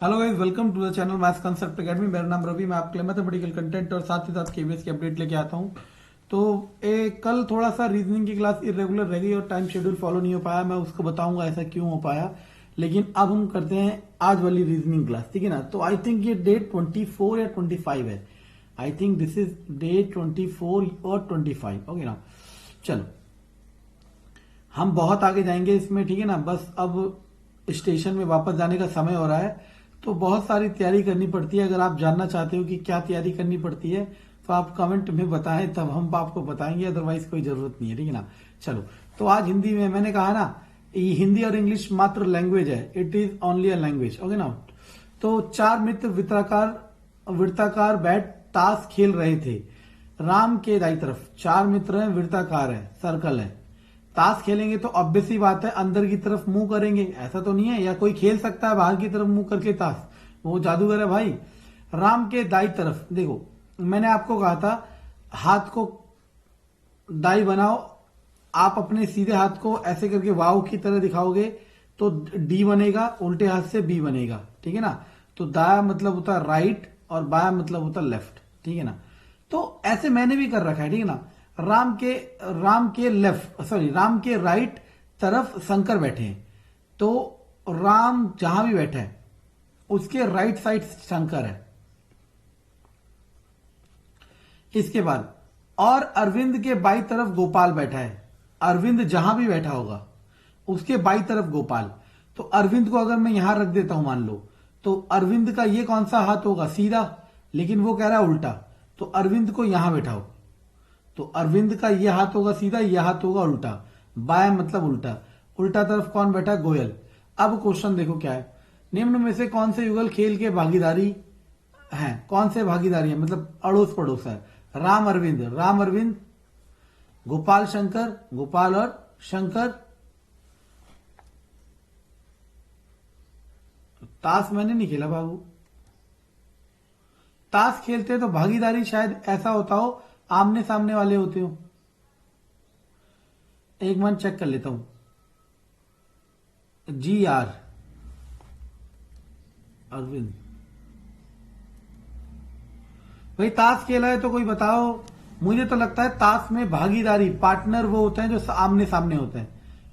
Hello guys, welcome to the channel maths concept academy. मेरा नाम रवि। मैं आपके लिए मैथमेटिकल कंटेंट और साथ ही साथ केबीएस की अपडेट लेके आता हूँ। तो कल थोड़ा सा रीजनिंग की क्लास इरेगुलर रह गई और टाइम शेड्यूल फॉलो नहीं हो पाया। मैं उसको बताऊंगा ऐसा क्यों हो पाया। लेकिन अब हम करते हैं आज वाली रीजनिंग क्लास, ठीक है ना। तो आई थिंक ये डेट 24 या 25 है। I think this is date 24 और 25, ओके ना। चलो, हम बहुत आगे जाएंगे इसमें, ठीक है ना। बस अब स्टेशन में वापस जाने का समय हो रहा है, तो बहुत सारी तैयारी करनी पड़ती है। अगर आप जानना चाहते हो कि क्या तैयारी करनी पड़ती है तो आप कमेंट में बताएं, तब हम आपको बताएंगे, अदरवाइज कोई जरूरत नहीं है, ठीक है ना। चलो, तो आज हिंदी में मैंने कहा ना, ये हिंदी और इंग्लिश मात्र लैंग्वेज है। It is only a language, okay ना। तो चार मित्र वृत्ताकार बैठ ताश खेल रहे थे राम के दाई तरफ। चार मित्र हैं, वृत्ताकार है, सर्कल है, ताश खेलेंगे तो ऑब्वियस सी बात है अंदर की तरफ मुंह करेंगे। ऐसा तो नहीं है, या कोई खेल सकता है बाहर की तरफ मुंह करके ताश? वो जादूगर है भाई। राम के दाई तरफ, देखो मैंने आपको कहा था हाथ को दाई बनाओ। आप अपने सीधे हाथ को ऐसे करके वाव की तरह दिखाओगे तो डी बनेगा, उल्टे हाथ से बी बनेगा, ठीक है ना। तो दाया मतलब होता है राइट और बाया मतलब होता है लेफ्ट, ठीक है ना। तो ऐसे मैंने भी कर रखा है, ठीक है ना। राम के राइट तरफ शंकर बैठे हैं, तो राम जहां भी बैठा है उसके राइट साइड शंकर है। इसके बाद और अरविंद के बाई तरफ गोपाल बैठा है। अरविंद जहां भी बैठा होगा उसके बाई तरफ गोपाल। तो अरविंद को अगर मैं यहां रख देता हूं मान लो, तो अरविंद का ये कौन सा हाथ होगा? सीधा। लेकिन वो कह रहा है उल्टा, तो अरविंद को यहां बैठाओ। तो अरविंद का ये हाथ होगा सीधा, ये हाथ होगा उल्टा। बाया मतलब उल्टा। उल्टा तरफ कौन बैठा है? गोयल। अब क्वेश्चन देखो क्या है। निम्न में से कौन से युगल खेल के भागीदारी है? कौन से भागीदारी है मतलब अड़ोस पड़ोस है? राम अरविंद, गोपाल शंकर, गोपाल और शंकर। ताश मैंने नहीं खेला बाबू। ताश खेलते तो भागीदारी शायद ऐसा होता हो, आमने सामने वाले होते हो। एक मिनट चेक कर लेता हूं। जी आर अरविंद भाई, ताश खेला है तो कोई बताओ। मुझे तो लगता है ताश में भागीदारी पार्टनर वो होते हैं जो आमने सामने होते हैं।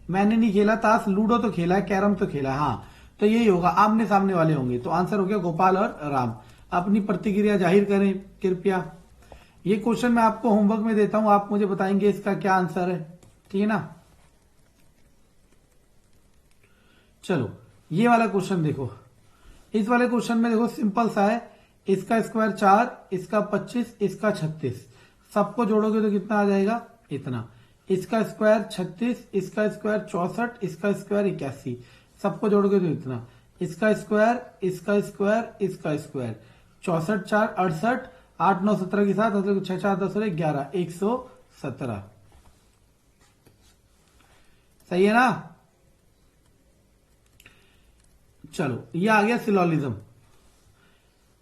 मैंने नहीं खेला ताश, लूडो तो खेला है, कैरम तो खेला है, हाँ। तो यही होगा, आमने सामने वाले होंगे। तो आंसर हो गया गोपाल और राम। अपनी प्रतिक्रिया जाहिर करें कृपया। ये क्वेश्चन मैं आपको होमवर्क में देता हूं, आप मुझे बताएंगे इसका क्या आंसर है, ठीक है ना। चलो, ये वाला क्वेश्चन देखो। इस वाले क्वेश्चन में देखो सिंपल सा है। इसका स्क्वायर 4, इसका 25, इसका 36। सबको जोड़ोगे तो कितना आ जाएगा? इतना। इसका स्क्वायर 36, इसका स्क्वायर 64, इसका स्क्वायर 81। सबको जोड़ोगे तो इतना। इसका स्क्वायर, इसका स्क्वायर, इसका स्क्वायर। 64 4 68, 8 9 17 के साथ 6 4 10 11, 117। सही है ना। चलो, ये आ गया सिलोलिज्म।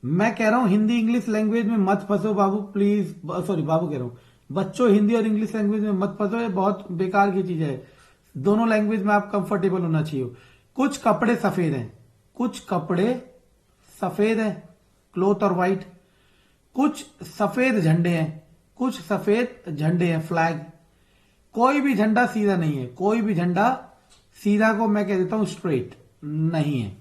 मैं कह रहा हूं हिंदी इंग्लिश लैंग्वेज में मत फंसो बाबू, प्लीज। सॉरी, बाबू कह रहा हूं, बच्चों हिंदी और इंग्लिश लैंग्वेज में मत फंसो। ये बहुत बेकार की चीज है। दोनों लैंग्वेज में आप कंफर्टेबल होना चाहिए। कुछ कपड़े सफेद हैं, कुछ कपड़े सफेद हैं, क्लोथ और व्हाइट। कुछ सफेद झंडे हैं, कुछ सफेद झंडे हैं, फ्लैग। कोई भी झंडा सीधा नहीं है, कोई भी झंडा सीधा को मैं कह देता हूं स्ट्रेट नहीं है।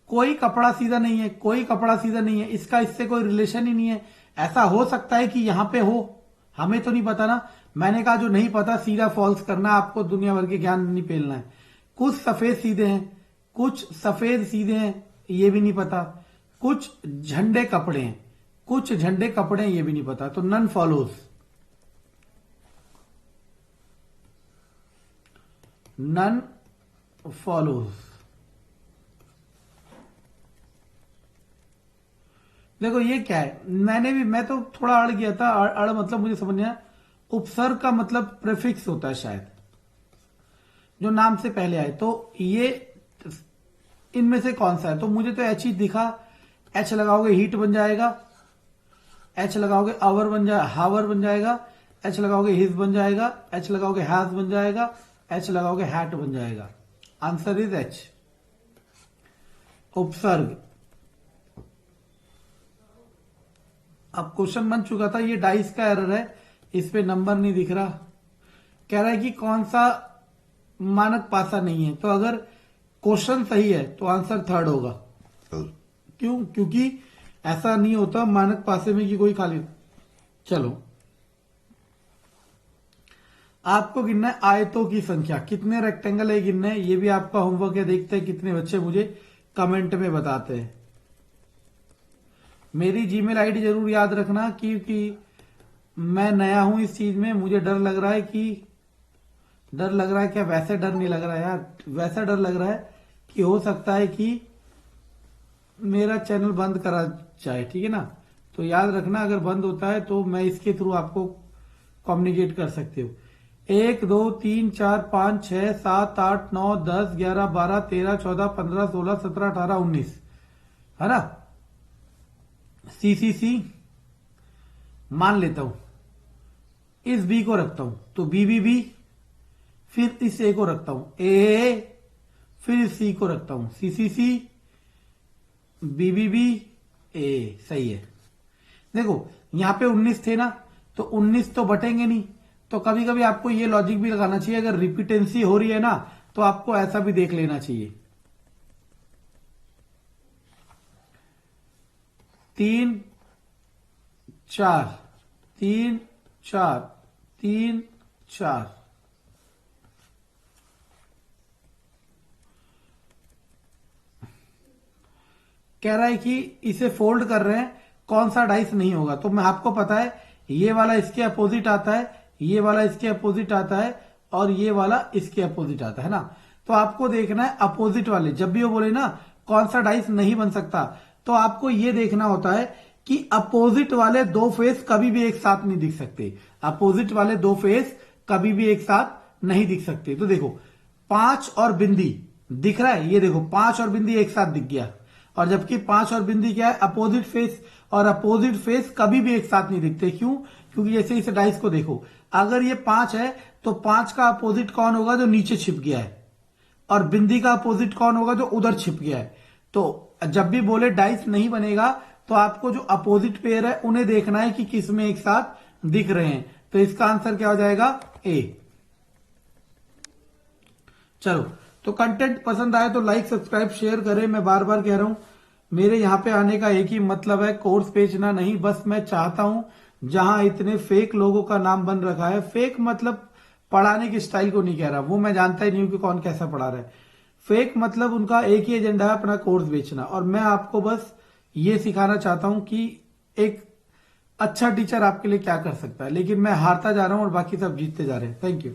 कोई कपड़ा सीधा नहीं है, कोई कपड़ा सीधा नहीं है, इसका इससे कोई रिलेशन ही नहीं है। ऐसा हो सकता है कि यहां पे हो, हमें तो नहीं पता ना। मैंने कहा जो नहीं पता सीधा फॉल्स करना, आपको दुनिया भर के ज्ञान नहीं पेलना है। कुछ सफेद सीधे हैं, कुछ सफेद सीधे हैं, ये भी नहीं पता। कुछ झंडे कपड़े हैं, कुछ झंडे कपड़े हैं, ये भी नहीं पता। तो नन फॉलोज, नन फॉलोज। देखो ये क्या है, मैं तो थोड़ा अड़ गया था। अड़ मतलब मुझे समझ नहीं आया। उपसर्ग का मतलब प्रेफिक्स होता है शायद, जो नाम से पहले आए। तो ये इनमें से कौन सा है? तो मुझे तो एच ही दिखा। एच लगाओगे हीट बन जाएगा, एच लगाओगे आवर बन जाए हावर बन जाएगा, एच लगाओगे हिज बन जाएगा, एच लगाओगे हैज बन जाएगा, एच लगाओगे हैट बन जाएगा। Answer is H. उपसर्ग। अब क्वेश्चन बन चुका था, ये डाइस का एरर है, इस पे नंबर नहीं दिख रहा। कह रहा है कि कौन सा मानक पासा नहीं है, तो अगर क्वेश्चन सही है तो आंसर थर्ड होगा। क्यों? क्योंकि ऐसा नहीं होता मानक पासे में कि कोई खाली। चलो, आपको गिनना है आयतों की संख्या, कितने रेक्टेंगल है गिनना है, ये भी आपका होमवर्क है। देखते हैं कितने बच्चे मुझे कमेंट में बताते हैं। मेरी जीमेल आईडी जरूर याद रखना, क्योंकि मैं नया हूं इस चीज में, मुझे डर लग रहा है क्या? वैसे डर नहीं लग रहा है यार, वैसा डर लग रहा है कि हो सकता है कि मेरा चैनल बंद करा जाए, ठीक है ना? तो याद रखना, अगर बंद होता है तो मैं इसके थ्रू आपको कम्युनिकेट कर सकते हो। 1 2 3 4 5 6 7 8 9 10 11 12 13 14 15 16 17 18 19, है ना? CCC मान लेता हूं, इस बी को रखता हूं तो BBB, फिर इस ए को रखता हूं AA, फिर इस सी को रखता हूं CCC, BBB AA। सही है। देखो यहां पे 19 थे ना, तो 19 तो बटेंगे नहीं, तो कभी कभी आपको ये लॉजिक भी लगाना चाहिए, अगर रिपीटेंसी हो रही है ना तो आपको ऐसा भी देख लेना चाहिए। 3 4 3 4 3 4, कह रहा है कि इसे फोल्ड कर रहे हैं, कौन सा डाइस नहीं होगा? तो मैं आपको पता है ये वाला इसके अपोजिट आता है, ये वाला इसके अपोजिट आता है, और ये वाला इसके अपोजिट आता है ना। तो आपको देखना है अपोजिट वाले, जब भी वो बोले ना कौन सा डाइस नहीं बन सकता, तो आपको ये देखना होता है कि अपोजिट वाले दो फेस कभी भी एक साथ नहीं दिख सकते। अपोजिट वाले दो फेस कभी भी एक साथ नहीं दिख सकते। तो देखो 5 और बिंदी दिख रहा है, ये देखो 5 और बिंदी एक साथ दिख गया, और जबकि 5 और बिंदी क्या है? अपोजिट फेस, और अपोजिट फेस कभी भी एक साथ नहीं दिखते। क्यों? क्योंकि जैसे इस डाइस को देखो, अगर ये 5 है तो 5 का अपोजिट कौन होगा? जो नीचे छिप गया है, और बिंदी का अपोजिट कौन होगा? जो उधर छिप गया है। तो जब भी बोले डाइस नहीं बनेगा, तो आपको जो अपोजिट पेयर है उन्हें देखना है कि किस में एक साथ दिख रहे हैं। तो इसका आंसर क्या हो जाएगा? ए। चलो, तो कंटेंट पसंद आए तो लाइक सब्सक्राइब शेयर करें। मैं बार बार कह रहा हूं, मेरे यहां पे आने का एक ही मतलब है, कोर्स बेचना नहीं। बस मैं चाहता हूं, जहां इतने फेक लोगों का नाम बन रखा है, फेक मतलब पढ़ाने की स्टाइल को नहीं कह रहा, वो मैं जानता ही नहीं हूं कि कौन कैसा पढ़ा रहा है। फेक मतलब उनका एक ही एजेंडा है, अपना कोर्स बेचना। और मैं आपको बस ये सिखाना चाहता हूं कि एक अच्छा टीचर आपके लिए क्या कर सकता है। लेकिन मैं हारता जा रहा हूं और बाकी सब जीतते जा रहे हैं। Thank you.